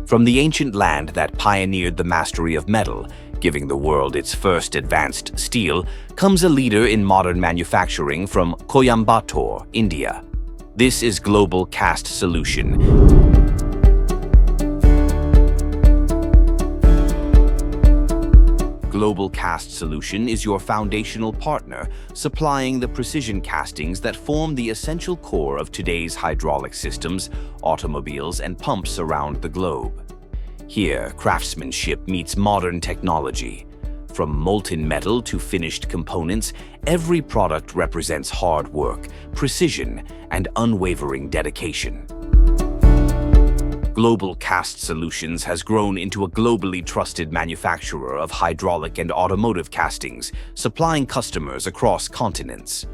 From the ancient land that pioneered the mastery of metal, giving the world its first advanced steel, comes a leader in modern manufacturing from Coimbatore, India. This is Global Cast Solution. Global Cast Solution is your foundational partner, supplying the precision castings that form the essential core of today's hydraulic systems, automobiles, and pumps around the globe. Here, craftsmanship meets modern technology. From molten metal to finished components, every product represents hard work, precision, and unwavering dedication. Global Cast Solutions has grown into a globally trusted manufacturer of hydraulic and automotive castings, supplying customers across continents.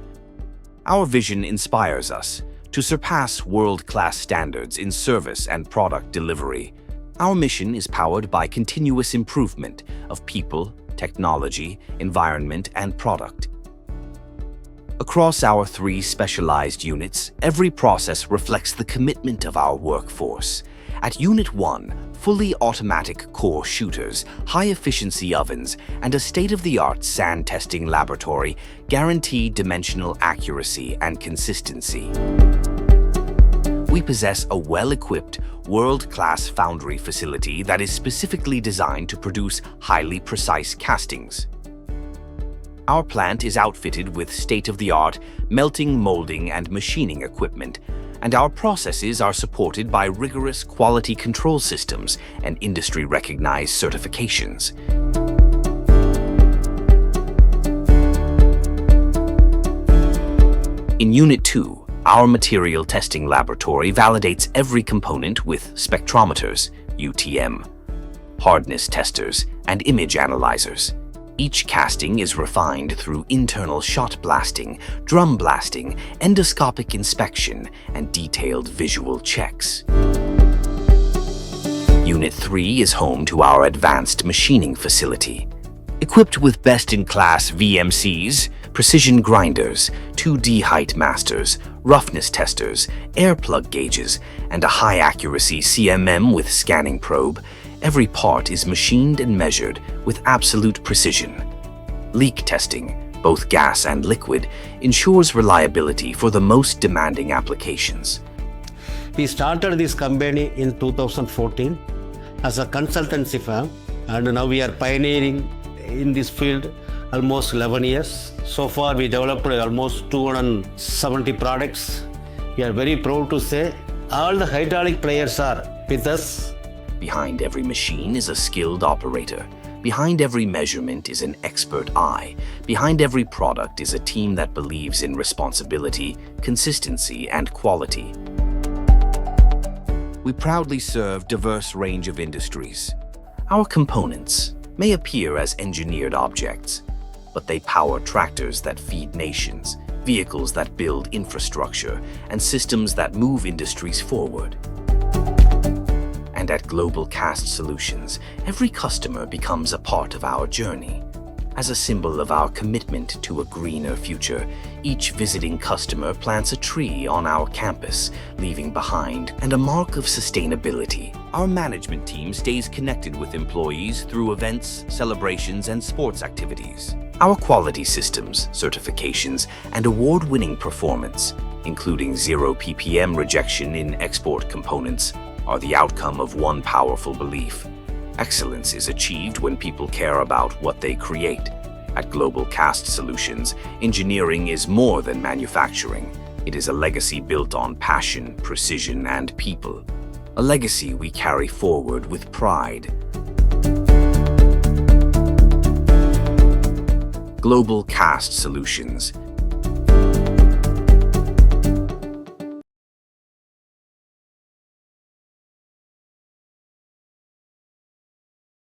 Our vision inspires us to surpass world-class standards in service and product delivery. Our mission is powered by continuous improvement of people, technology, environment, and product. Across our 3 specialized units, every process reflects the commitment of our workforce. At Unit 1, fully automatic core shooters, high-efficiency ovens, and a state-of-the-art sand testing laboratory guarantee dimensional accuracy and consistency. We possess a well-equipped, world-class foundry facility that is specifically designed to produce highly precise castings. Our plant is outfitted with state-of-the-art melting, molding, and machining equipment, and our processes are supported by rigorous quality control systems and industry-recognized certifications. In Unit 2, our material testing laboratory validates every component with spectrometers, UTM, hardness testers, and image analyzers. Each casting is refined through internal shot blasting, drum blasting, endoscopic inspection, and detailed visual checks. Unit 3 is home to our advanced machining facility. Equipped with best-in-class VMCs, precision grinders, 2D height masters, roughness testers, air plug gauges, and a high-accuracy CMM with scanning probe, every part is machined and measured with absolute precision. Leak testing, both gas and liquid, ensures reliability for the most demanding applications. We started this company in 2014 as a consultancy firm, and now we are pioneering in this field almost 11 years. So far we developed almost 270 products. We are very proud to say all the hydraulic players are with us. Behind every machine is a skilled operator. Behind every measurement is an expert eye. Behind every product is a team that believes in responsibility, consistency, and quality. We proudly serve a diverse range of industries. Our components may appear as engineered objects, but they power tractors that feed nations, vehicles that build infrastructure, and systems that move industries forward. And at Global Cast Solutions, every customer becomes a part of our journey. As a symbol of our commitment to a greener future, each visiting customer plants a tree on our campus, leaving behind a mark of sustainability. Our management team stays connected with employees through events, celebrations, and sports activities. Our quality systems, certifications, and award-winning performance, including 0 ppm rejection in export components, are the outcome of one powerful belief. Excellence is achieved when people care about what they create. At Global Cast Solutions, engineering is more than manufacturing. It is a legacy built on passion, precision, and people. A legacy we carry forward with pride. Global Cast Solutions,